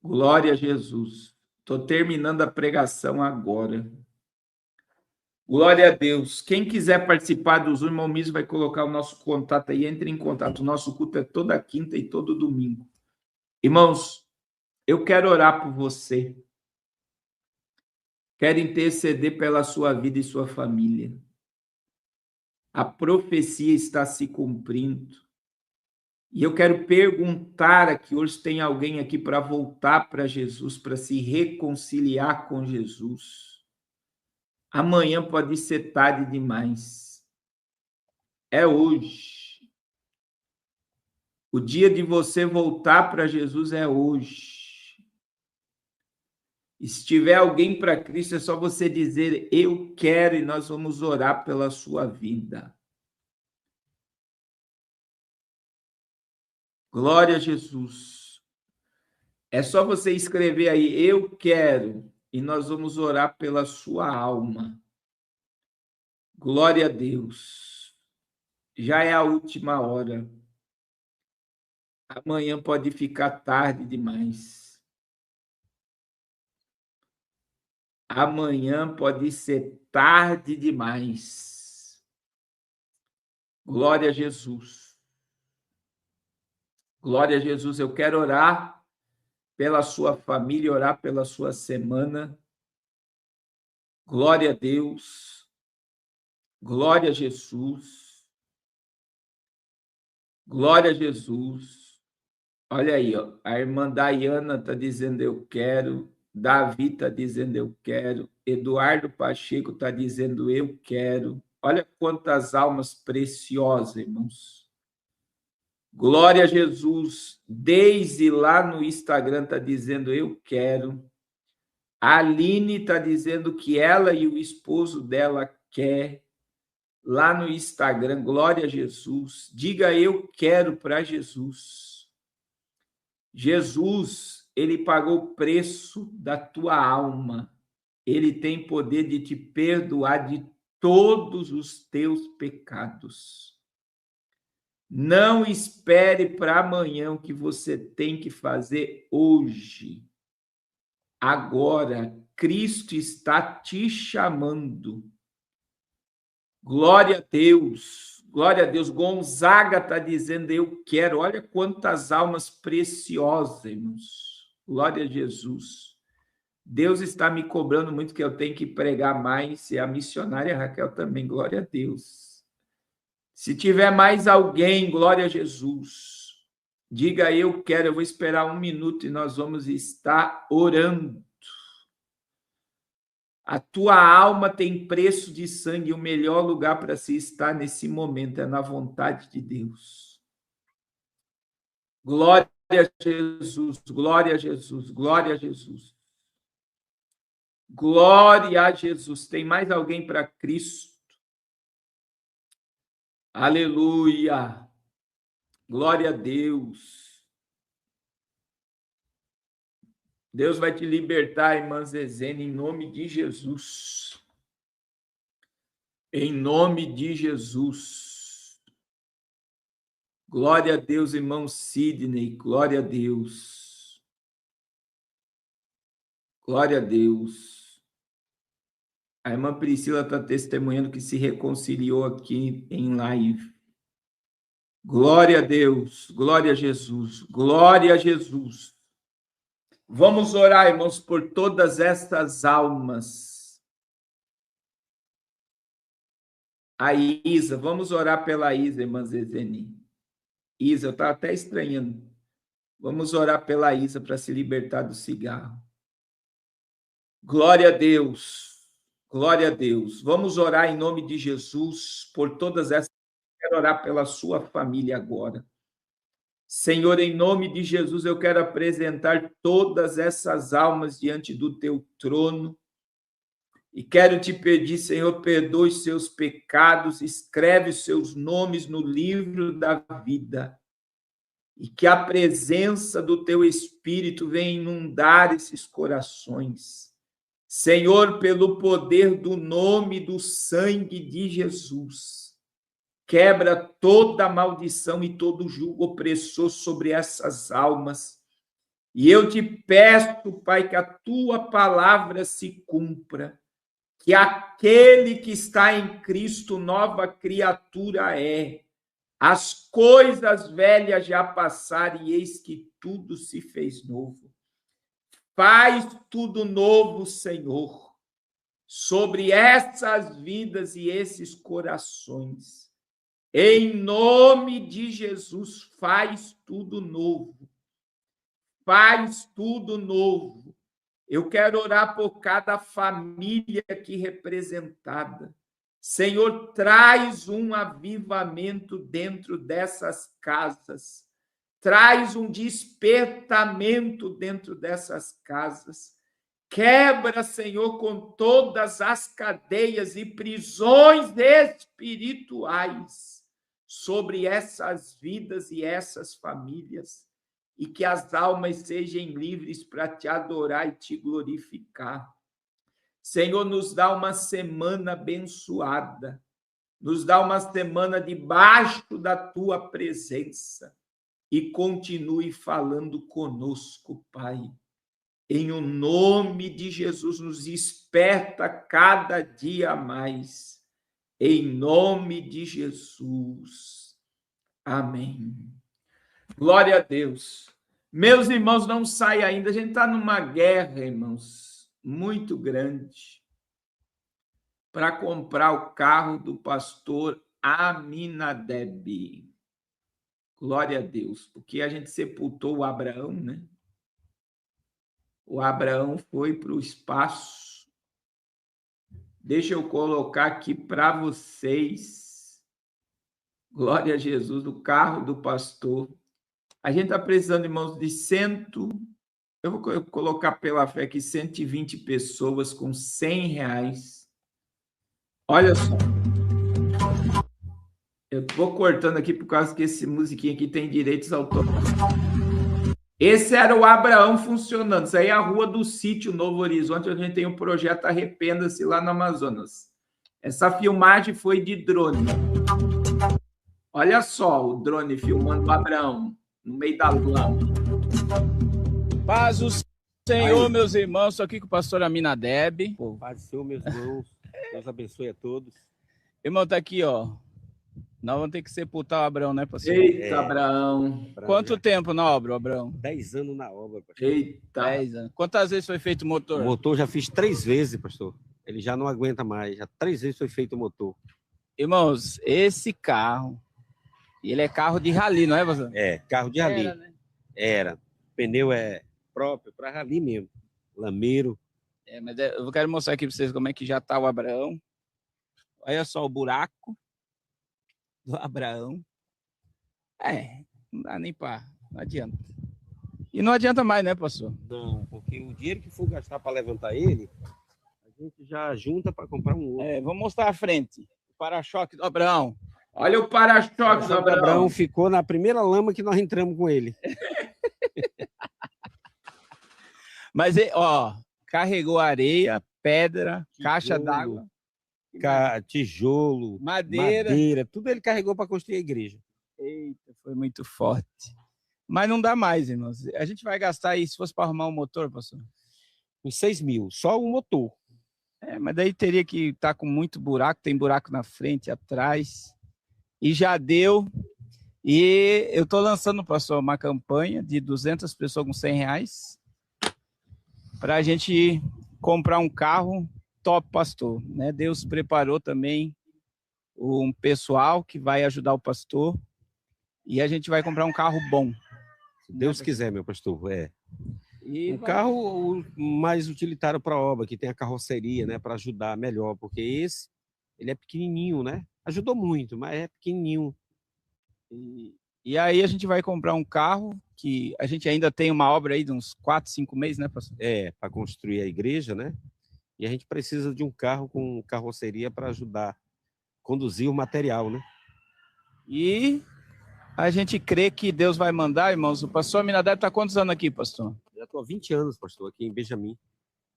Glória a Jesus. Estou terminando a pregação agora. Glória a Deus. Quem quiser participar do Zoom, irmão Miso vai colocar o nosso contato aí. Entre em contato. O nosso culto é toda quinta e todo domingo. Irmãos, eu quero orar por você. Quero interceder pela sua vida e sua família. A profecia está se cumprindo. E eu quero perguntar aqui, hoje tem alguém aqui para voltar para Jesus, para se reconciliar com Jesus. Amanhã pode ser tarde demais. É hoje. O dia de você voltar para Jesus é hoje. E se tiver alguém para Cristo, é só você dizer, eu quero, e nós vamos orar pela sua vida. Glória a Jesus. É só você escrever aí, eu quero, e nós vamos orar pela sua alma. Glória a Deus. Já é a última hora. Amanhã pode ficar tarde demais. Amanhã pode ser tarde demais. Glória a Jesus. Glória a Jesus. Eu quero orar pela sua família, orar pela sua semana. Glória a Deus. Glória a Jesus. Glória a Jesus. Olha aí, ó, a irmã Dayana está dizendo eu quero, Davi está dizendo eu quero, Eduardo Pacheco está dizendo eu quero. Olha quantas almas preciosas, irmãos. Glória a Jesus. Deise lá no Instagram está dizendo eu quero. A Aline está dizendo que ela e o esposo dela quer. Lá no Instagram, glória a Jesus. Diga eu quero para Jesus. Jesus, ele pagou o preço da tua alma. Ele tem poder de te perdoar de todos os teus pecados. Não espere para amanhã o que você tem que fazer hoje. Agora, Cristo está te chamando. Glória a Deus. Glória a Deus. Gonzaga está dizendo, eu quero. Olha quantas almas preciosas, irmãos. Glória a Jesus. Deus está me cobrando muito que eu tenho que pregar mais. E a missionária Raquel também. Glória a Deus. Se tiver mais alguém, glória a Jesus. Diga eu quero. Eu vou esperar 1 minuto e nós vamos estar orando. A tua alma tem preço de sangue, o melhor lugar para se estar nesse momento é na vontade de Deus. Glória a Jesus, glória a Jesus, glória a Jesus. Glória a Jesus. Tem mais alguém para Cristo? Aleluia. Glória a Deus. Deus vai te libertar, irmã Zezene, em nome de Jesus. Em nome de Jesus. Glória a Deus, irmão Sidney. Glória a Deus. Glória a Deus. A irmã Priscila está testemunhando que se reconciliou aqui em live. Glória a Deus. Glória a Jesus. Glória a Jesus. Vamos orar, irmãos, por todas estas almas. A Isa, vamos orar pela Isa, irmã Zezeni. Isa, eu estava até estranhando. Vamos orar pela Isa para se libertar do cigarro. Glória a Deus. Glória a Deus. Vamos orar em nome de Jesus por todas essas. Quero orar pela sua família agora. Senhor, em nome de Jesus, eu quero apresentar todas essas almas diante do teu trono. E quero te pedir, Senhor, perdoe os seus pecados, escreve os seus nomes no livro da vida. E que a presença do teu Espírito venha inundar esses corações. Senhor, pelo poder do nome do sangue de Jesus, quebra toda maldição e todo jugo opressor sobre essas almas. E eu te peço, Pai, que a tua palavra se cumpra, que aquele que está em Cristo, nova criatura é. As coisas velhas já passaram e eis que tudo se fez novo. Faz tudo novo, Senhor, sobre essas vidas e esses corações. Em nome de Jesus, faz tudo novo. Faz tudo novo. Eu quero orar por cada família aqui representada. Senhor, traz um avivamento dentro dessas casas. Traz um despertamento dentro dessas casas. Quebra, Senhor, com todas as cadeias e prisões espirituais sobre essas vidas e essas famílias, e que as almas sejam livres para te adorar e te glorificar. Senhor, nos dá uma semana abençoada, nos dá uma semana debaixo da tua presença, e continue falando conosco, Pai. Em o nome de Jesus, nos desperta cada dia mais. Em nome de Jesus. Amém. Glória a Deus. Meus irmãos, não sai ainda. A gente está numa guerra, irmãos, muito grande para comprar o carro do pastor Aminadeb. Glória a Deus, porque a gente sepultou o Abraão, né? O Abraão foi para o espaço. Deixa eu colocar aqui para vocês. Glória a Jesus, o carro do pastor. A gente está precisando, irmãos, de eu vou colocar pela fé aqui 120 pessoas com R$100. Olha só. Eu vou cortando aqui por causa que esse musiquinho aqui tem direitos autorais. Esse era o Abraão funcionando. Isso aí é a rua do sítio Novo Horizonte, onde a gente tem um projeto Arrependa-se lá no Amazonas. Essa filmagem foi de drone. Olha só o drone filmando o Abraão no meio da lama. Paz do Senhor, aí, meus irmãos. Estou aqui com o pastor Aminadeb. Paz do Senhor, meus irmãos. Deus abençoe a todos. Irmão, tá aqui, ó. Nós vamos ter que sepultar o Abraão, né, pastor? Eita, Abraão. Quanto tempo na obra, Abraão? 10 anos na obra, pastor. Eita. 10 anos. Quantas vezes foi feito o motor? O motor já fiz 3 vezes, pastor. Ele já não aguenta mais. Já 3 vezes foi feito o motor. Irmãos, esse carro, ele é carro de rally, não é, pastor? É, carro de rally. Era, né? Era. O pneu é próprio para rally mesmo. Lameiro. Mas eu quero mostrar aqui para vocês como é que já tá o Abraão. Olha só o buraco do Abraão. Não dá nem para, não adianta. E não adianta mais, né, pastor? Não, porque o dinheiro que for gastar para levantar ele, a gente já junta para comprar um outro. Vamos mostrar a frente. O para-choque do Abraão. Olha o para-choque do Abraão. O Abraão ficou na primeira lama que nós entramos com ele. Mas, ó, carregou areia, pedra, caixa d'água. Tijolo, madeira, tudo ele carregou para construir a igreja. Eita, foi muito forte. Mas não dá mais, irmãos. A gente vai gastar aí, se fosse para arrumar um motor, pastor? Uns 6 mil, só o motor. Mas daí teria que estar com muito buraco, tem buraco na frente, atrás. E já deu. E eu estou lançando, pastor, uma campanha de 200 pessoas com R$100 para a gente comprar um carro top, pastor, né? Deus preparou também um pessoal que vai ajudar o pastor e a gente vai comprar um carro bom. Se Deus quiser, meu pastor, carro mais utilitário para a obra, que tem a carroceria, né, para ajudar melhor, porque esse, ele é pequenininho, né? Ajudou muito, mas é pequenininho. E aí a gente vai comprar um carro que a gente ainda tem uma obra aí de uns 4, 5 meses, né, pastor? Para construir a igreja, né? E a gente precisa de um carro com carroceria para ajudar a conduzir o material, né? E a gente crê que Deus vai mandar, irmãos. O pastor Aminadeb está quantos anos aqui, pastor? Já estou há 20 anos, pastor, aqui em Benjamim.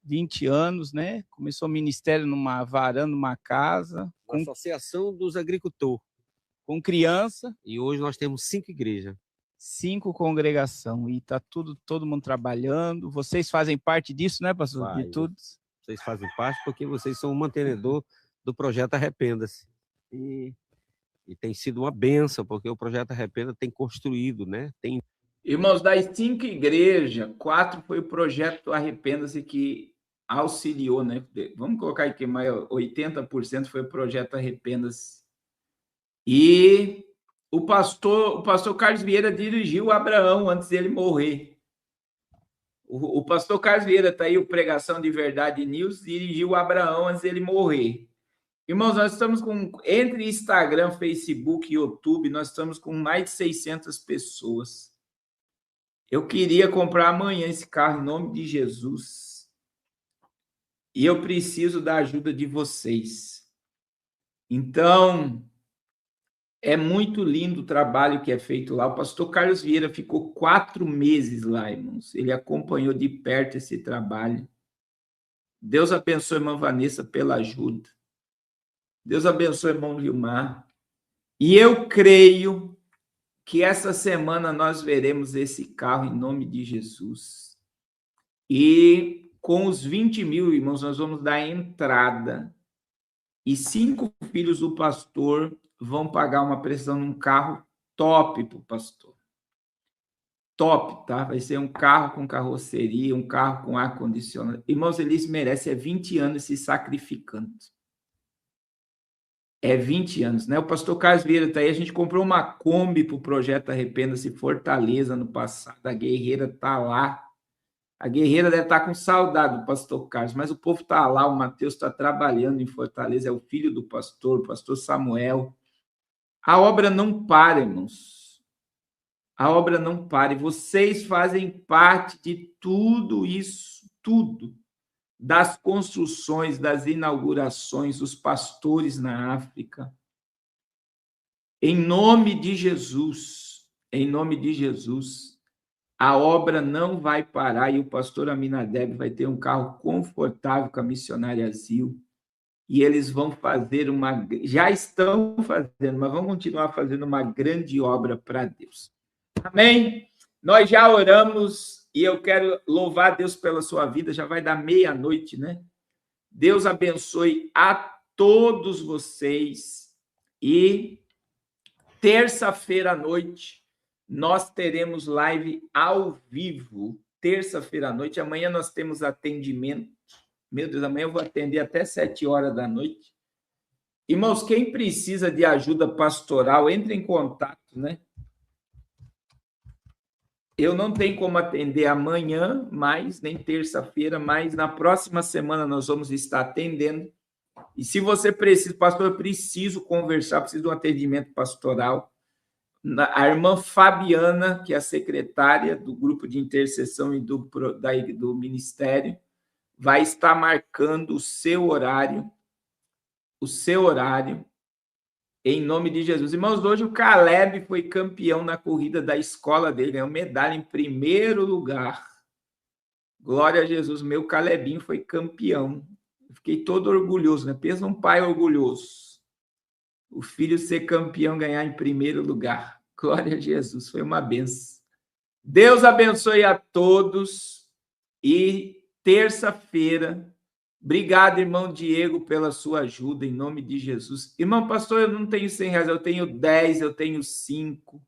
20 anos, né? Começou o ministério numa varanda, numa casa. Com Associação dos Agricultores. Com criança. E hoje nós temos 5 igrejas. 5 congregações. E está todo mundo trabalhando. Vocês fazem parte disso, né, pastor? De tudo. Vocês fazem parte porque vocês são o mantenedor do projeto Arrependa-se. E tem sido uma bênção, porque o projeto Arrependa tem construído, né? Irmãos, das 5 igrejas, 4 foi o projeto Arrependa-se que auxiliou, né? Vamos colocar aqui, mais 80% foi o projeto Arrependa-se. E o pastor Carlos Vieira dirigiu o Abraão antes dele morrer. O pastor Carlos Vieira, está aí, o Pregação de Verdade News, dirigiu o Abraão antes dele morrer. Irmãos, nós estamos com, entre Instagram, Facebook e YouTube, nós estamos com mais de 600 pessoas. Eu queria comprar amanhã esse carro em nome de Jesus. E eu preciso da ajuda de vocês. Então, é muito lindo o trabalho que é feito lá. O pastor Carlos Vieira ficou 4 meses lá, irmãos. Ele acompanhou de perto esse trabalho. Deus abençoe a irmã Vanessa pela ajuda. Deus abençoe o irmão Vilmar. E eu creio que essa semana nós veremos esse carro em nome de Jesus. E com os 20 mil, irmãos, nós vamos dar entrada. E 5 filhos do pastor vão pagar uma prestação num carro top para o pastor. Top, tá? Vai ser um carro com carroceria, um carro com ar-condicionado. Irmãos, eles merecem 20 anos se sacrificando. 20 anos, né? O pastor Carlos Vieira está aí, a gente comprou uma Kombi para o Projeto Arrependa-se Fortaleza no passado, a guerreira está lá. A guerreira deve estar com saudade do pastor Carlos, mas o povo está lá, o Mateus está trabalhando em Fortaleza, é o filho do pastor, o pastor Samuel. A obra não para, irmãos. A obra não para. E vocês fazem parte de tudo isso, tudo. Das construções, das inaugurações, dos pastores na África. Em nome de Jesus, a obra não vai parar e o pastor Aminadeb vai ter um carro confortável com a missionária Azil e eles vão fazer já estão fazendo, mas vão continuar fazendo uma grande obra para Deus. Amém? Nós já oramos e eu quero louvar Deus pela sua vida, já vai dar meia-noite, né? Deus abençoe a todos vocês e terça-feira à noite nós teremos live ao vivo, terça-feira à noite. Amanhã nós temos atendimento. Meu Deus, amanhã eu vou atender até 7 horas da noite. Irmãos, quem precisa de ajuda pastoral, entre em contato, né? Eu não tenho como atender amanhã, nem terça-feira, mas na próxima semana nós vamos estar atendendo. E se você precisa, pastor, eu preciso conversar, preciso de um atendimento pastoral. A irmã Fabiana, que é a secretária do grupo de intercessão e do ministério, vai estar marcando o seu horário, em nome de Jesus. Irmãos, hoje o Caleb foi campeão na corrida da escola dele, ganhou medalha em primeiro lugar. Glória a Jesus, meu Calebinho foi campeão. Eu fiquei todo orgulhoso, né? Pensa um pai orgulhoso. O filho ser campeão, ganhar em primeiro lugar. Glória a Jesus, foi uma benção. Deus abençoe a todos e terça-feira, obrigado, irmão Diego, pela sua ajuda, em nome de Jesus. Irmão pastor, eu não tenho R$100, eu tenho 10, eu tenho 5,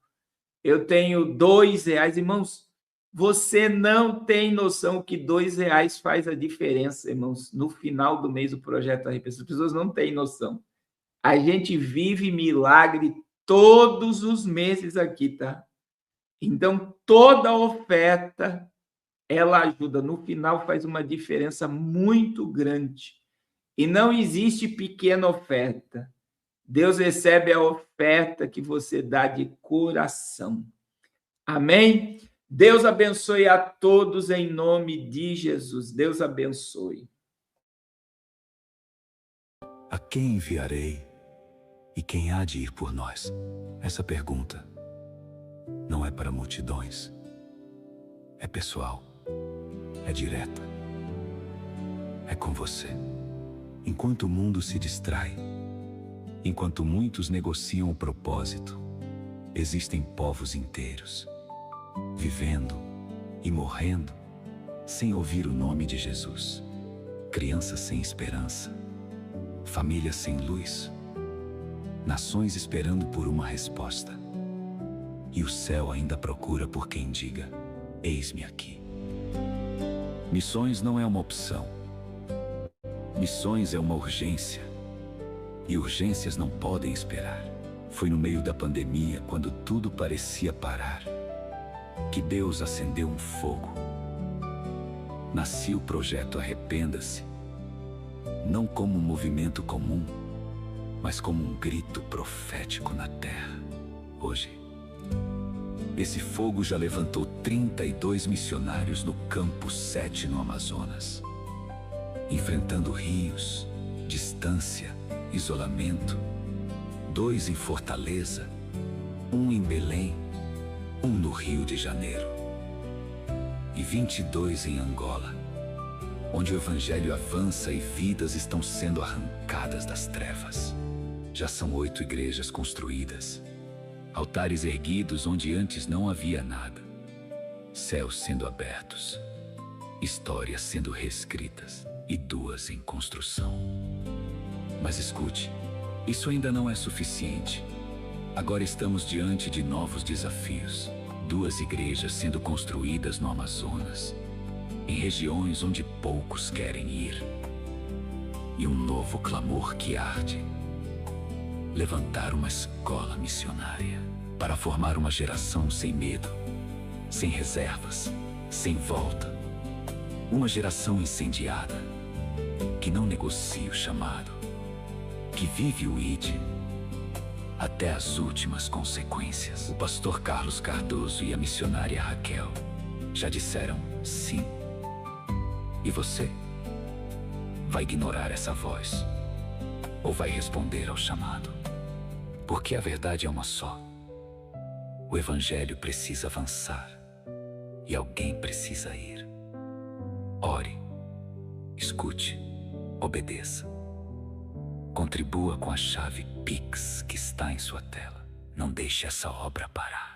eu tenho R$2. Irmãos, você não tem noção que R$2 faz a diferença, irmãos, no final do mês do Projeto Arrependa. As pessoas não têm noção. A gente vive milagre todos os meses aqui, tá? Então, toda oferta, ela ajuda. No final, faz uma diferença muito grande. E não existe pequena oferta. Deus recebe a oferta que você dá de coração. Amém? Deus abençoe a todos em nome de Jesus. Deus abençoe. A quem enviarei? E quem há de ir por nós? Essa pergunta não é para multidões. É pessoal. É direta. É com você. Enquanto o mundo se distrai, enquanto muitos negociam o propósito, existem povos inteiros, vivendo e morrendo, sem ouvir o nome de Jesus. Crianças sem esperança, famílias sem luz, nações esperando por uma resposta. E o céu ainda procura por quem diga: eis-me aqui. Missões não é uma opção. Missões é uma urgência. E urgências não podem esperar. Foi no meio da pandemia, quando tudo parecia parar, que Deus acendeu um fogo. Nascia o Projeto Arrependa-se, não como um movimento comum, mas como um grito profético na terra. Hoje, esse fogo já levantou 32 missionários no Campo 7 no Amazonas, enfrentando rios, distância, isolamento. 2 em Fortaleza, 1 em Belém, 1 no Rio de Janeiro e 22 em Angola, onde o Evangelho avança e vidas estão sendo arrancadas das trevas. Já são 8 igrejas construídas, altares erguidos onde antes não havia nada, céus sendo abertos histórias sendo reescritas e 2 em construção. Mas escute, isso ainda não é suficiente. Agora estamos diante de novos desafios. 2 igrejas sendo construídas no Amazonas, em regiões onde poucos querem ir. E um novo clamor que arde: levantar uma escola missionária para formar uma geração sem medo, sem reservas, sem volta. Uma geração incendiada, que não negocia o chamado, que vive o ID até as últimas consequências. O pastor Carlos Cardoso e a missionária Raquel já disseram sim. E você? Vai ignorar essa voz? Ou vai responder ao chamado? Porque a verdade é uma só. O evangelho precisa avançar e alguém precisa ir. Ore, escute, obedeça. Contribua com a chave Pix que está em sua tela. Não deixe essa obra parar.